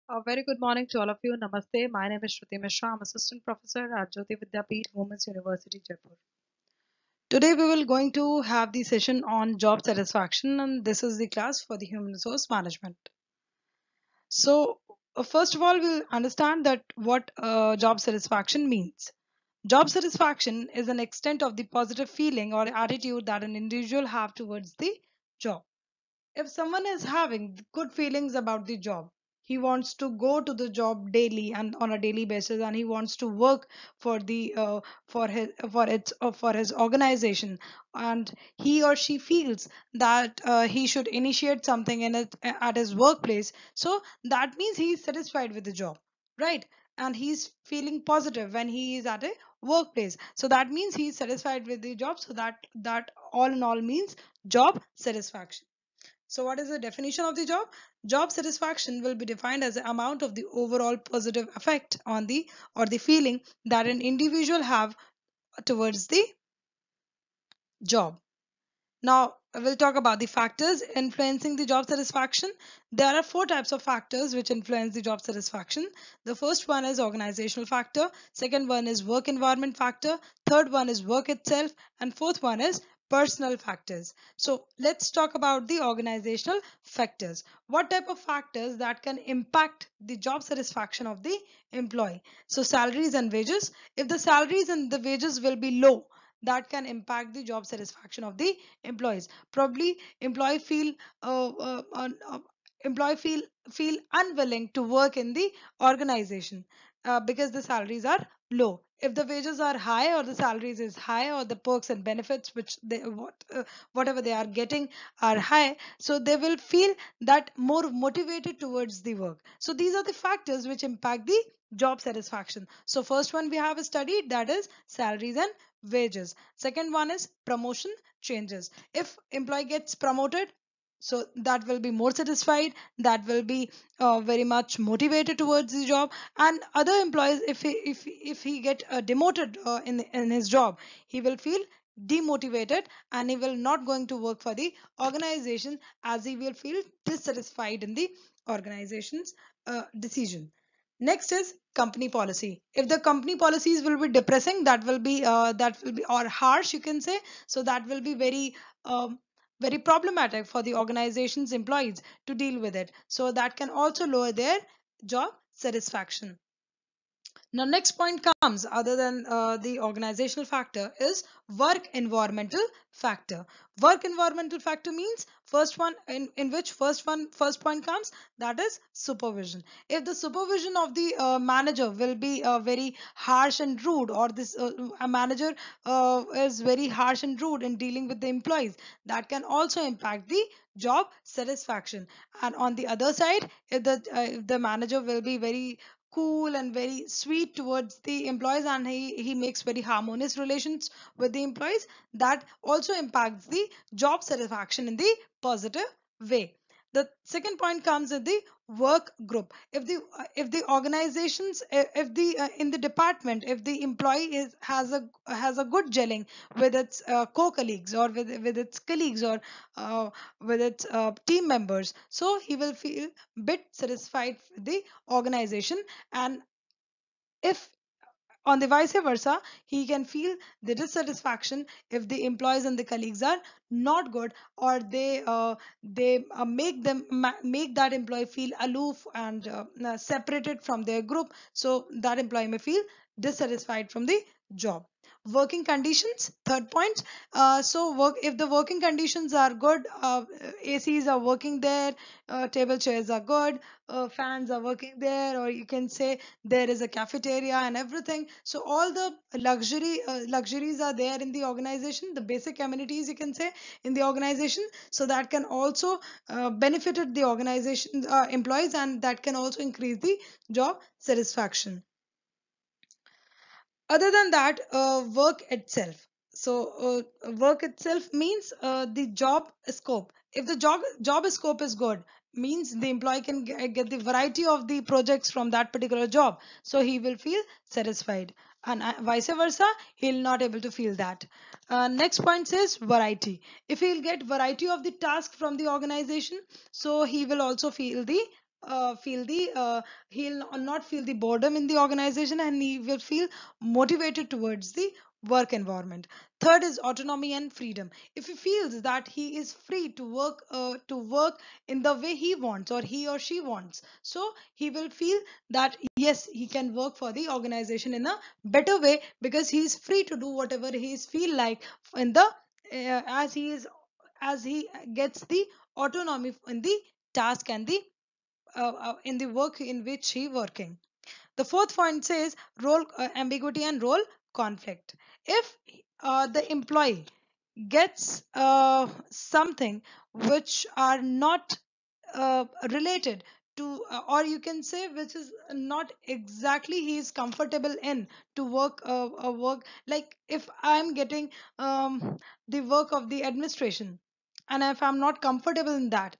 A very good morning to all of you. Namaste. My name is Shruti Mishra. I'm Assistant Professor at Jyoti Vidyapeeth Women's University, Jaipur. Today we will going to have the session on job satisfaction, and this is the class for the human resource management. So, first of all, we'll understand that what job satisfaction means. Job satisfaction is an extent of the positive feeling or attitude that an individual have towards the job. If someone is having good feelings about the job, he wants to go to the job daily and on a daily basis, and he wants to work for the for his organization, and he or she feels that he should initiate something in it at his workplace. So that means he is satisfied with the job, right? And he's feeling positive when he is at a workplace, so that means he is satisfied with the job. So that all in all means job satisfaction. So, what is the definition of the job? Job satisfaction will be defined as the amount of the overall positive effect on the or the feeling that an individual have towards the job. Now, we'll talk about the factors influencing the job satisfaction. There are four types of factors which influence the job satisfaction. The first one is organizational factor, second one is work environment factor, third one is work itself, and fourth one is personal factors. So, let's talk about the organizational factors. What type of factors that can impact the job satisfaction of the employee? So, salaries and wages. If the salaries and the wages will be low, that can impact the job satisfaction of the employees. Probably uh, uh, uh, uh, employee feel unwilling to work in the organization because the salaries are low. If the wages are high, or the salaries is high, or the perks and benefits which whatever they are getting are high, so they will feel that more motivated towards the work. So these are the factors which impact the job satisfaction. So first one we have studied, that is salaries and wages. Second one is promotion changes. If employee gets promoted, so that will be more satisfied, that will be very much motivated towards the job. And other employees, if he get demoted in his job, he will feel demotivated, and he will not going to work for the organization, as he will feel dissatisfied in the organization's decision. Next is company policy. If the company policies will be depressing, that will be or harsh, you can say, so that will be very problematic for the organization's employees to deal with it. So that can also lower their job satisfaction. Now, next point comes, other than the organizational factor, is work environmental factor. Work environmental factor means first one in which first point comes, that is supervision. If the supervision of the manager will be very harsh and rude, or this a manager is very harsh and rude in dealing with the employees, that can also impact the job satisfaction. And on the other side, if the manager will be very cool and very sweet towards the employees, and he makes very harmonious relations with the employees, that also impacts the job satisfaction in the positive way. The second point comes in the work group. If the organizations, if the in the department, if the employee has a good gelling with its co-colleagues, or with its colleagues, or uh, with its team members, so he will feel bit satisfied with the organization. And if on the vice versa, he can feel the dissatisfaction if the employees and the colleagues are not good, or they make that employee feel aloof and separated from their group, so that employee may feel dissatisfied from the job. Working conditions, third point. So work if the working conditions are good, ACs are working there, table chairs are good, fans are working there, or you can say there is a cafeteria and everything. So all the luxuries are there in the organization, the basic amenities, you can say, in the organization. So that can also benefited the organization employees, and that can also increase the job satisfaction. Other than that, work itself. So work itself means the job scope. If the job scope is good, means the employee can get the variety of the projects from that particular job, so he will feel satisfied. And vice versa, he'll not able to feel that. Next point says variety. If he'll get variety of the task from the organization, so he will also feel the feel the not feel the boredom in the organization, and he will feel motivated towards the work environment. Third is autonomy and freedom. If he feels that he is free to work in the way he wants or he or she wants, so he will feel that yes, he can work for the organization in a better way, because he is free to do whatever he is feel like in the as he gets the autonomy in the task and the in the work in which he working. The fourth point says role ambiguity and role conflict. If the employee gets something which are not related to or you can say which is not exactly he is comfortable in to work work, like if I'm getting the work of the administration, and if I'm not comfortable in that,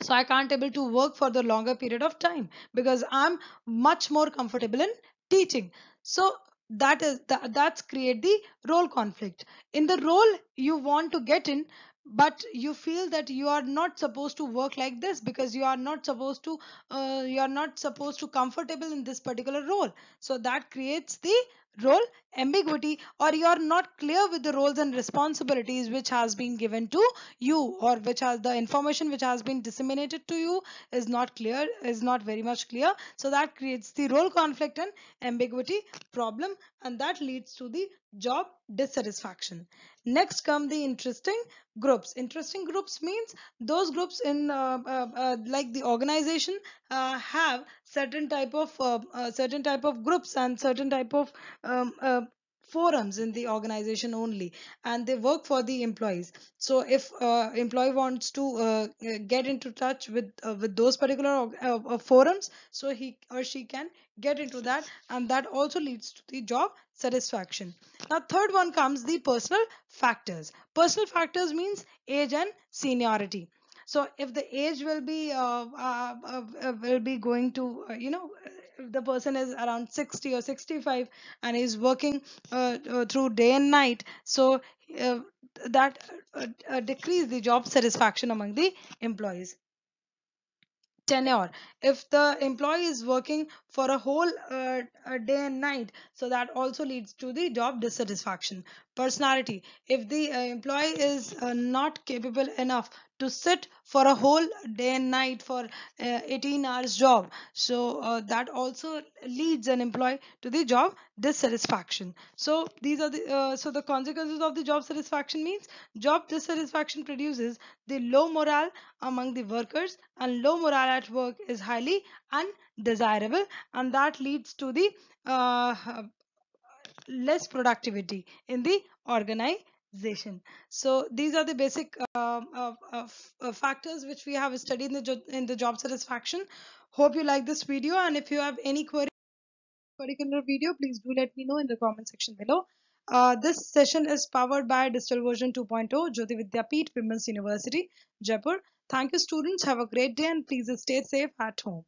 so I can't able to work for the longer period of time, because I'm much more comfortable in teaching. So that's create the role conflict. In the role you want to get in, but you feel that you are not supposed to work like this, because you are not supposed to comfortable in this particular role. So that creates the role ambiguity, or you are not clear with the roles and responsibilities which has been given to you, or which has the information which has been disseminated to you is not clear, is not very much clear. So that creates the role conflict and ambiguity problem, and that leads to the job dissatisfaction. Next come the interesting groups. Interesting groups means those groups in like the organization have certain type of groups and certain type of forums in the organization only, and they work for the employees. So if employee wants to get into touch with those particular forums, so he or she can get into that, and that also leads to the job satisfaction. Now third one comes the personal factors. Personal factors means age and seniority. So if the age will be going to if the person is around 60 or 65 and is working through day and night, so uh, that decrease the job satisfaction among the employees. Tenure. If the employee is working for a whole day and night, so that also leads to the job dissatisfaction. Personality. If the employee is not capable enough to sit for a whole day and night for 18 hours job, so that also leads an employee to the job dissatisfaction. So these are the consequences of the job satisfaction means job dissatisfaction produces the low morale among the workers, and low morale at work is highly undesirable, and that leads to the uh, less productivity in the organization. So these are the basic factors which we have studied in in the job satisfaction. Hope you like this video, and if you have any query particular video, please do let me know in the comment section below. This session is powered by Digital Version 2.0, Jyoti Vidyapeeth, Women's University, Jaipur. Thank you, students. Have a great day, and please stay safe at home.